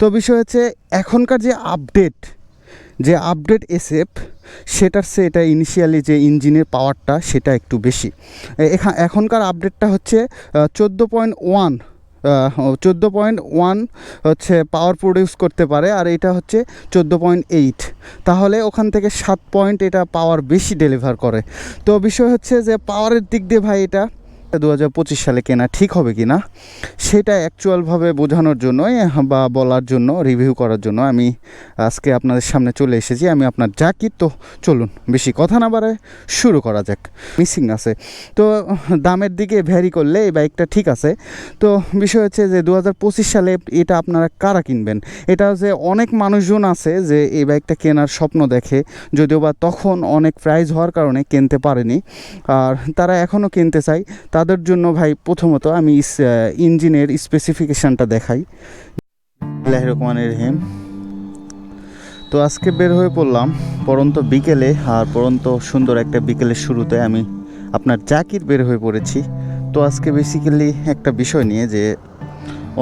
তো বিষয় হচ্ছে এখনকার যে আপডেট এসএফ সেটার চেয়ে এটা ইনিশিয়ালি যে ইঞ্জিনের পাওয়ারটা সেটা একটু বেশি। এখনকার আপডেটটা হচ্ছে 14.1 14.1 হচ্ছে পাওয়ার প্রডিউস করতে পারে, আর এটা হচ্ছে 14.8। তাহলে ওখান থেকে 7 পয়েন্ট এটা পাওয়ার বেশি ডেলিভার করে। তো বিষয় হচ্ছে যে পাওয়ারের দিক দিয়ে ভাই এটা 2025 সালে কেনা ঠিক হবে কি না সেটা অ্যাকচুয়ালভাবে বোঝানোর জন্যই বা বলার জন্য, রিভিউ করার জন্য আমি আজকে আপনাদের সামনে চলে এসেছি। আমি আপনার জাকির। তো চলুন বেশি কথা না বাড়ায় শুরু করা যাক। মিসিং আছে তো দামের দিকে ভ্যারি করলে এই বাইকটা ঠিক আছে। তো বিষয় হচ্ছে যে 2025 সালে এটা আপনারা কারা কিনবেন, এটা যে অনেক মানুষজন আছে যে এই বাইকটা কেনার স্বপ্ন দেখে, যদিও বা তখন অনেক প্রাইস হওয়ার কারণে কিনতে পারেনি, আর তারা এখনও কিনতে চায়। তাদের জন্য ভাই প্রথমত আমি ইঞ্জিনের স্পেসিফিকেশানটা দেখাই। রহমানির তো আজকে বের হয়ে পড়লাম পরন্ত বিকেলে, আর পরন্ত সুন্দর একটা বিকেলের শুরুতে আমি আপনার জাকির বের হয়ে পড়েছি। তো আজকে বেসিক্যালি একটা বিষয় নিয়ে যে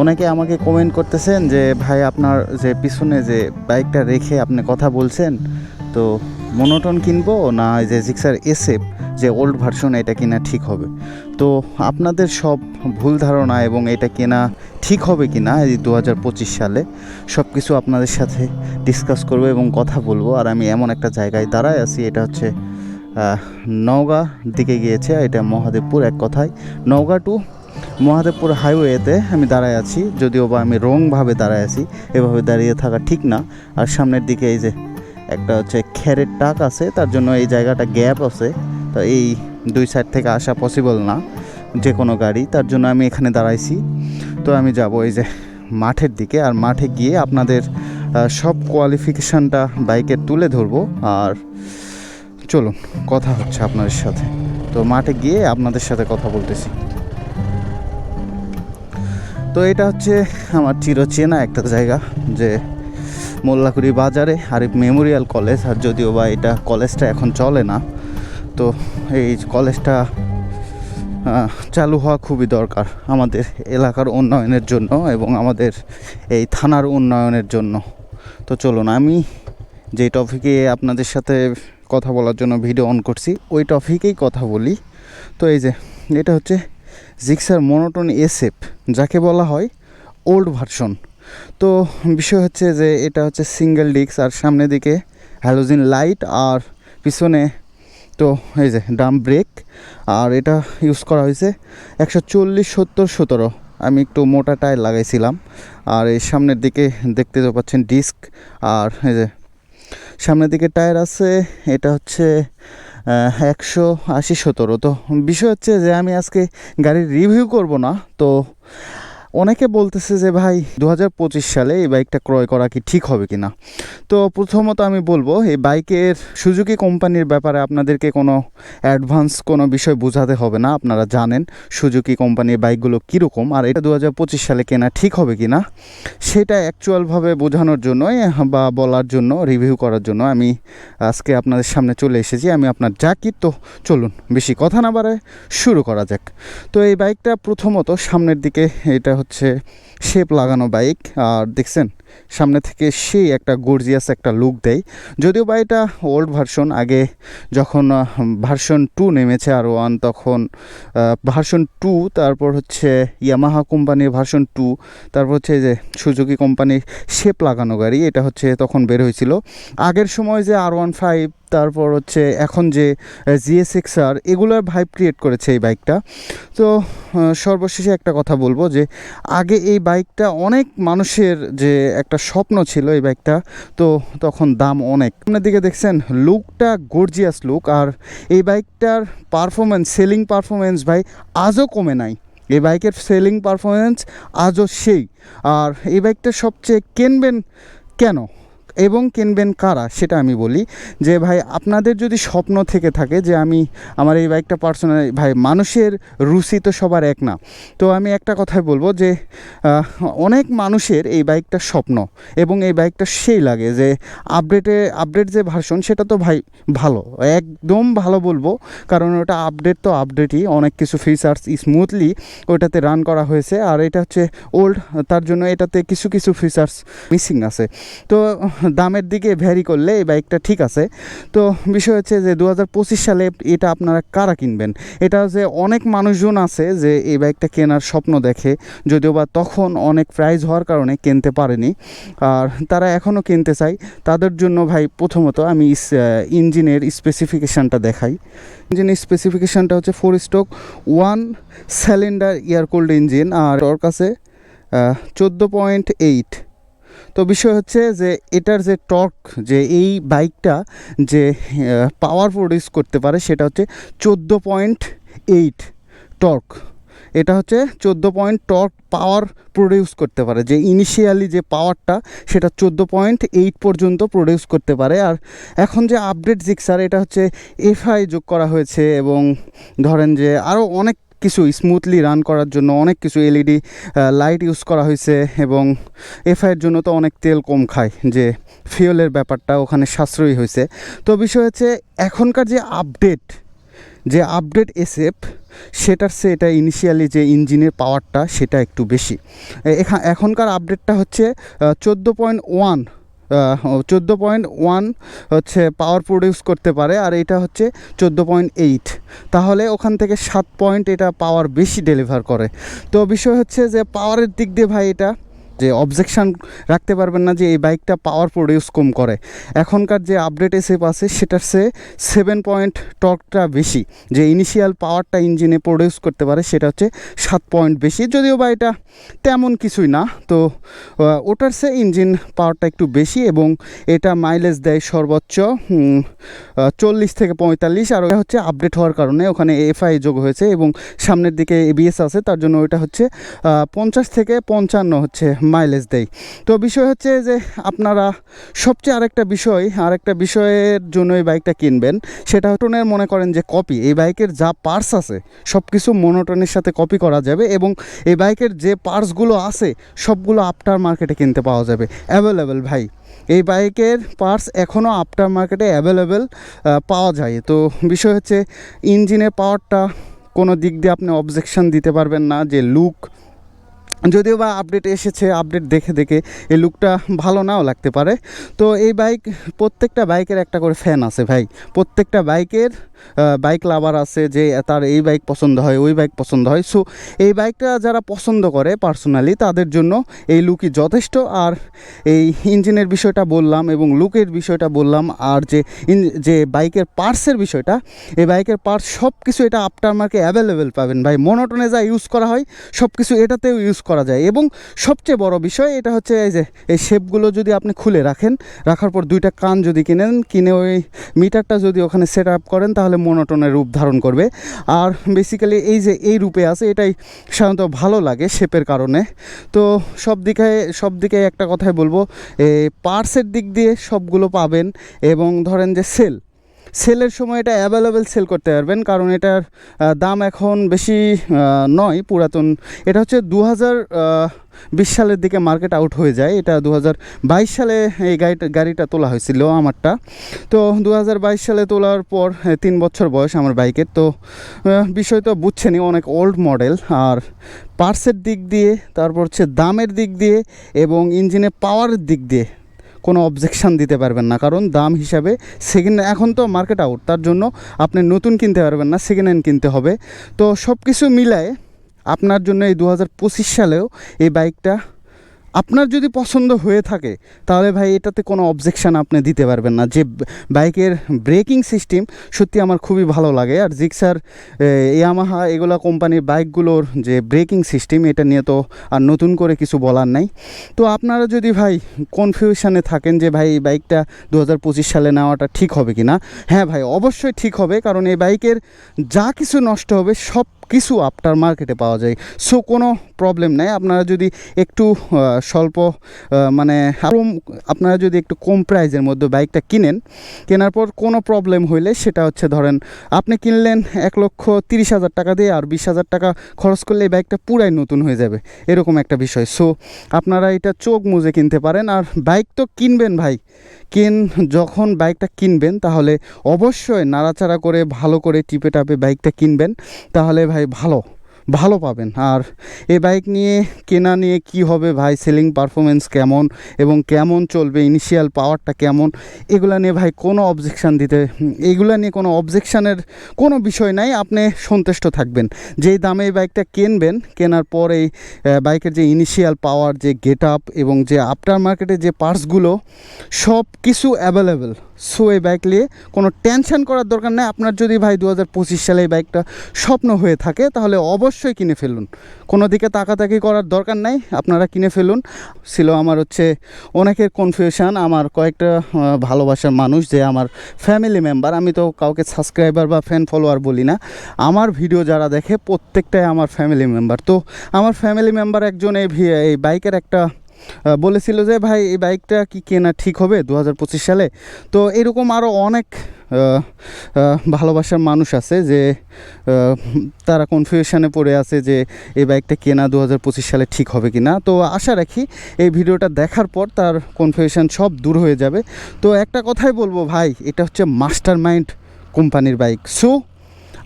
অনেকে আমাকে কমেন্ট করতেছেন যে ভাই আপনার যে পিছনে যে বাইকটা রেখে আপনি কথা বলছেন, তো মনোটন কিনবো না যে জিক্সার এসএফ যে ওল্ড ভার্সন এটা কিনা ঠিক হবে। তো আপনাদের সব ভুল ধারণা এবং এটা কেনা ঠিক হবে কি না এই 2025 সালে সব কিছু আপনাদের সাথে ডিসকাস করবো এবং কথা বলবো। আর আমি এমন একটা জায়গায় দাঁড়ায় আছি, এটা হচ্ছে নওগাঁ দিকে গিয়েছে, এটা মহাদেবপুর। এক কথায় নওগাঁ টু মহাদেবপুর হাইওয়েতে আমি দাঁড়ায় আছি, যদিও বা আমি রংভাবে দাঁড়ায় আছি, এভাবে দাঁড়িয়ে থাকা ঠিক না। আর সামনের দিকে এই যে একটা হচ্ছে খেরের টাক আছে, তার জন্য এই জায়গাটা গ্যাপ আছে, তো এই দুই সাইড থেকে আসা পসিবল না যে কোনো গাড়ি, তার জন্য আমি এখানে দাঁড়াইছি। তো আমি যাব এই যে মাঠের দিকে, আর মাঠে গিয়ে আপনাদের সব কোয়ালিফিকেশানটা বাইকের তুলে ধরবো। আর চলুন কথা হচ্ছে আপনাদের সাথে। তো মাঠে গিয়ে আপনাদের সাথে কথা বলতেছি। তো এটা হচ্ছে আমার চিরচেনা একটা জায়গা, যে মোল্লাকুড়ি বাজারে আরিফ মেমোরিয়াল কলেজ। আর যদিও বা এটা কলেজটা এখন চলে না, তো এই কলেজটা চালু হওয়া খুবই দরকার আমাদের এলাকার উন্নয়নের জন্য এবং আমাদের এই থানার উন্নয়নের জন্য। তো চলুন আমি যে টপিকে আপনাদের সাথে কথা বলার জন্য ভিডিও অন করছি ওই টপিকেই কথা বলি। তো এই যে এটা হচ্ছে জিক্সার মনোটন এসএফ, যাকে বলা হয় ওল্ড ভার্সন। তো বিষয় হচ্ছে যে এটা হচ্ছে সিঙ্গেল ডিস্ক, আর সামনে দিকে হ্যালোজিন লাইট, আর পিছনে তো এই যে ডাম ব্রেক। আর এটা ইউজ করা হয়েছে 140/70/17। আমি একটু মোটা টায়ার লাগাইছিলাম। আর এই সামনের দিকে দেখতে তো পাচ্ছেন ডিস্ক, আর এই যে সামনের দিকে টায়ার আছে, এটা হচ্ছে 180/17। তো বিষয় হচ্ছে যে আমি আজকে গাড়ির রিভিউ করব না। তো অনেকে বলতেছে যে ভাই 2025 সালে এই বাইকটা ক্রয় করা কি ঠিক হবে কি না। তো প্রথমত আমি বলবো এই বাইকের সুজুকি কোম্পানির ব্যাপারে আপনাদেরকে কোনো অ্যাডভান্স কোনো বিষয় বোঝাতে হবে না। আপনারা জানেন সুজুকি কোম্পানির বাইকগুলো কীরকম, আর এটা 2025 সালে কেনা ঠিক হবে কি না সেটা অ্যাকচুয়ালভাবে বোঝানোর জন্যই বা বলার জন্য, রিভিউ করার জন্য আমি আজকে আপনাদের সামনে চলে এসেছি। আমি আপনার জাকির। তো চলুন বেশি কথা না বাড়ায় শুরু করা যাক। তো এই বাইকটা প্রথমত সামনের দিকে এটা হচ্ছে শেপ লাগানো বাইক, আর দেখছেন সামনে থেকে সেই একটা গর্জিয়াস একটা লুক দেয়। যদিও বা এটা ওল্ড ভার্সন, আগে যখন ভার্সন 2 নেমেছে আর 1, তখন ভার্সন 2, তারপর হচ্ছে ইয়ামাহা কোম্পানির ভার্সন 2, তারপর হচ্ছে যে সুজুকি কোম্পানির শেপ লাগানো গাড়ি, এটা হচ্ছে তখন বের হয়েছিল। আগের সময় যে R15, তারপর হচ্ছে এখন যে GSX-R, এগুলোর ভাইব ক্রিয়েট করেছে এই বাইকটা। তো সর্বশেষে একটা কথা বলবো যে আগে এই বাইকটা অনেক মানুষের যে একটা স্বপ্ন ছিল এই বাইকটা, তো তখন দাম অনেক। আপনার দিকে দেখছেন লুকটা গর্জিয়াস লুক, আর এই বাইকটার পারফরমেন্স, সেলিং পারফরমেন্স ভাই আজও কমে নাই। এই বাইকের সেলিং পারফরমেন্স আজও সেই। আর এই বাইকটা সবচেয়ে কিনবেন কেন, এবং কিনবেন কারা সেটা আমি বলি যে ভাই আপনাদের যদি স্বপ্ন থেকে থাকে যে আমি আমার এই বাইকটা পার্সোনালি, ভাই মানুষের রুচি তো সবার এক না। তো আমি একটা কথাই বলবো যে অনেক মানুষের এই বাইকটা স্বপ্ন এবং এই বাইকটা সেই লাগে যে আপডেট যে ভার্সন সেটা তো ভাই ভালো, একদম ভালো বলবো, কারণ ওটা আপডেট তো আপডেটই, অনেক কিছু ফিচার্স স্মুথলি ওটাতে রান করা হয়েছে। আর এটা হচ্ছে ওল্ড, তার জন্য এটাতে কিছু কিছু ফিচার্স মিসিং আছে। তো দামের দিকে ভ্যারি করলে এই বাইকটা ঠিক আছে। তো বিষয় হচ্ছে যে 2025 সালে এটা আপনারা কারা কিনবেন, এটা যে অনেক মানুষজন আছে যে এই বাইকটা কেনার স্বপ্ন দেখে, যদিও বা তখন অনেক প্রাইস হওয়ার কারণে কিনতে পারেনি, আর তারা এখনও কিনতে চায়। তাদের জন্য ভাই প্রথমত আমি ইঞ্জিনের স্পেসিফিকেশানটা দেখাই। ইঞ্জিনের স্পেসিফিকেশানটা হচ্ছে 4 stroke 1 cylinder air cooled engine, আর ওর কাছে 14.8। তো বিষয় হচ্ছে যে এটার যে টর্ক, যে এই বাইকটা যে পাওয়ার প্রডিউস করতে পারে সেটা হচ্ছে 14.8 টর্ক। এটা হচ্ছে 14 টর্ক পাওয়ার প্রডিউস করতে পারে, যে ইনিশিয়ালি যে পাওয়ারটা সেটা 14.8 পর্যন্ত প্রডিউস করতে পারে। আর এখন যে আপডেট জিক্সার, এটা হচ্ছে এফআই যোগ করা হয়েছে, এবং ধরেন যে আরও অনেক কিছু স্মুথলি রান করার জন্য অনেক কিছু এলইডি লাইট ইউজ করা হয়েছে, এবং এফআইয়ের জন্য তো অনেক তেল কম খায়, যে ফিউলের ব্যাপারটা ওখানে সাশ্রয়ী হয়েছে। তো বিষয় হচ্ছে এখনকার যে আপডেট এসএফ সেটার সে এটা ইনিশিয়ালি যে ইঞ্জিনের পাওয়ারটা সেটা একটু বেশি। এখনকার আপডেটটা হচ্ছে 14.1 হচ্ছে পাওয়ার প্রডিউস করতে পারে, আর এটা হচ্ছে 14.8, তাহলে ওখান থেকে 7 পয়েন্ট এটা পাওয়ার বেশি ডেলিভার করে। তো বিষয় হচ্ছে যে পাওয়ারের দিক দিয়ে ভাই এটা যে অবজেকশান রাখতে পারবেন না যে এই বাইকটা পাওয়ার প্রডিউস কম করে। এখনকার যে আপডেট এসএফ আছে সেটার সে 7 পয়েন্ট টর্কটা বেশি, যে ইনিশিয়াল পাওয়ারটা ইঞ্জিনে প্রডিউস করতে পারে সেটা হচ্ছে 7 পয়েন্ট বেশি, যদিও বা এটা তেমন কিছুই না। তো ওটার সে ইঞ্জিন পাওয়ারটা একটু বেশি, এবং এটা মাইলেজ দেয় সর্বোচ্চ 40 থেকে 45। আর ওটা হচ্ছে আপডেট হওয়ার কারণে ওখানে এফআই যোগ হয়েছে, এবং সামনের দিকে এবিএস আছে, তার জন্য ওইটা হচ্ছে 50 থেকে 55 হচ্ছে মাইলেজ দেয়। তো বিষয় হচ্ছে যে আপনারা সবচেয়ে আরেকটা বিষয়ের জন্য এই বাইকটা কিনবেন, সেটা মোনোটনের মনে করেন যে কপি। এই বাইকের যা পার্টস আছে সব কিছু মোনোটনের সাথে কপি করা যাবে, এবং এই বাইকের যে পার্টসগুলো আছে সবগুলো আফটার মার্কেটে কিনতে পাওয়া যাবে অ্যাভেলেবেল। ভাই এই বাইকের পার্টস এখনও আফটার মার্কেটে অ্যাভেলেবেল পাওয়া যায়। তো বিষয় হচ্ছে ইঞ্জিনের পাওয়ারটা কোনো দিক দিয়ে আপনি অবজেকশন দিতে পারবেন না, যে লুক, যদিও বা আপডেট এসেছে, আপডেট দেখে এই লুকটা ভালো নাও লাগতে পারে। তো এই প্রত্যেকটা বাইকের একটা করে ফ্যান আছে ভাই, প্রত্যেকটা বাইক লাভার আছে, যে তার এই বাইক পছন্দ হয়, ওই বাইক পছন্দ হয়। সো এই বাইকটা যারা পছন্দ করে পার্সোনালি, তাদের জন্য এই লুকই যথেষ্ট। আর এই ইঞ্জিনের বিষয়টা বললাম এবং লুকের বিষয়টা বললাম, আর যে বাইকের পার্টসের বিষয়টা, এই বাইকের পার্টস সব কিছু এটা আফটার মার্কেটে অ্যাভেলেবেল পাবেন ভাই। মোনোটনে যা ইউজ করা হয় সব কিছু এটাতেও ইউজ করা যায়। এবং সবচেয়ে বড় বিষয় এটা হচ্ছে এই শেপগুলো যদি আপনি খুলে রাখার পর 2টা কান যদি কিনে ওই মিটারটা যদি ওখানে সেট আপ করেন, তাহলে মোনোটনের রূপ ধারণ করবে। আর বেসিক্যালি এই রূপে আছে, এটাই সাধারণত ভালো লাগে শেপের কারণে। তো সব দিকে একটা কথাই বলবো, পার্টসের দিক দিয়ে সবগুলো পাবেন, এবং ধরেন যে সেলের সময় এটা অ্যাভেলেবেল সেল করতে পারবেন, কারণ এটার দাম এখন বেশি নয়, পুরাতন। এটা হচ্ছে 2020 সালের দিকে মার্কেট আউট হয়ে যায়। এটা 2022 সালে এই গাড়িটা তোলা হয়েছিল আমারটা। তো 2022 সালে তোলার পর 3 বছর বয়স আমার বাইকের। তো বিষয় তো বুঝছেনই, অনেক ওল্ড মডেল। আর পার্টসের দিক দিয়ে, তারপর হচ্ছে দামের দিক দিয়ে, এবং ইঞ্জিনের পাওয়ারের দিক দিয়ে কোনো অবজেকশান দিতে পারবেন না, কারণ দাম হিসাবে এখন তো মার্কেট আউট, তার জন্য আপনি নতুন কিনতে পারবেন না, সেকেন্ড হ্যান্ড কিনতে হবে। তো সব কিছু মিলায় আপনার জন্য এই 2025 সালেও এই বাইকটা আপনার যদি পছন্দ হয়ে থাকে, তাহলে ভাই এটাতে কোনো অবজেকশান আপনি দিতে পারবেন না। যে বাইকের ব্রেকিং সিস্টেম সত্যি আমার খুবই ভালো লাগে। আর জিক্সার, ইয়ামাহা, এগুলো কোম্পানির বাইকগুলোর যে ব্রেকিং সিস্টেম, এটা নিয়ে তো আর নতুন করে কিছু বলার নাই। তো আপনারা যদি ভাই কনফিউশনে থাকেন যে ভাই এই বাইকটা 2025 সালে নেওয়াটা ঠিক হবে কি না, হ্যাঁ ভাই অবশ্যই ঠিক হবে, কারণ এই বাইকের যা কিছু নষ্ট হবে সব কিছু আফটার মার্কেটে পাওয়া যায়। সো কোনো প্রবলেম নেই, আপনারা যদি একটু স্বল্প মানে আপনারা যদি একটু কম প্রাইজের মধ্যে বাইকটা কেনার পর কোনো প্রবলেম হইলে সেটা হচ্ছে ধরেন আপনি কিনলেন 1,30,000 টাকা দিয়ে, আর 20,000 টাকা খরচ করলে এই বাইকটা পুরাই নতুন হয়ে যাবে, এরকম একটা বিষয়। সো আপনারা এটা চোখ মুজে কিনতে পারেন। আর বাইক তো কিনবেন ভাই, যখন বাইকটা কিনবেন তাহলে অবশ্যই নাড়াচাড়া করে ভালো করে টিপে টাপে বাইকটা কিনবেন, তাহলে ভাই ভালো পাবেন। আর এই বাইক কেনা নিয়ে কি হবে ভাই, সেলিং পারফরমেন্স কেমন এবং কেমন চলবে, ইনিশিয়াল পাওয়ারটা কেমন, এগুলা নিয়ে ভাই এগুলা নিয়ে কোনো অবজেকশানের কোনো বিষয় নাই। আপনি সন্তুষ্ট থাকবেন যেই দামে এই বাইকটা কেনার পর এই বাইকের যে ইনিশিয়াল পাওয়ার, যে গেট আপ এবং যে আফটার মার্কেটে যে পার্টসগুলো সব কিছু অ্যাভেলেবেল। সো এই বাইক নিয়ে কোনো টেনশন করার দরকার নেই। আপনার যদি ভাই 2025 সালে এই বাইকটা স্বপ্ন হয়ে থাকে তাহলে অবশ্যই কিনে ফেলুন, কোনো দিকে তাকাতাকি করার দরকার নাই, আপনারা কিনে ফেলুন। ছিল আমার অনেকের কনফিউশন, আমার কয়েকটা ভালোবাসার মানুষ যে আমার ফ্যামিলি মেম্বার, আমি তো কাউকে সাবস্ক্রাইবার বা ফ্যান ফলোয়ার বলি না, আমার ভিডিও যারা দেখে প্রত্যেকটাই আমার ফ্যামিলি মেম্বার। তো আমার ফ্যামিলি মেম্বার একজন এই বাইকের একটা বলেছিল যে ভাই এই বাইকটা কি কেনা ঠিক হবে 2025 সালে। তো এরকম আরও অনেক ভালোবাসার মানুষ আছে যে তারা কনফিউশনে পড়ে আছে যে এই বাইকটা কেনা 2025 সালে ঠিক হবে কি না। তো আশা রাখি এই ভিডিওটা দেখার পর তার কনফিউশন সব দূর হয়ে যাবে। তো একটা কথাই বলবো ভাই, এটা হচ্ছে মাস্টার মাইন্ড কোম্পানির বাইক। সো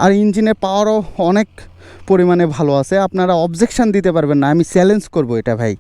আর ইঞ্জিনের পাওয়ারও অনেক পরিমাণে ভালো আছে, আপনারা অবজেকশান দিতে পারবেন না, আমি চ্যালেঞ্জ করব এটা ভাই।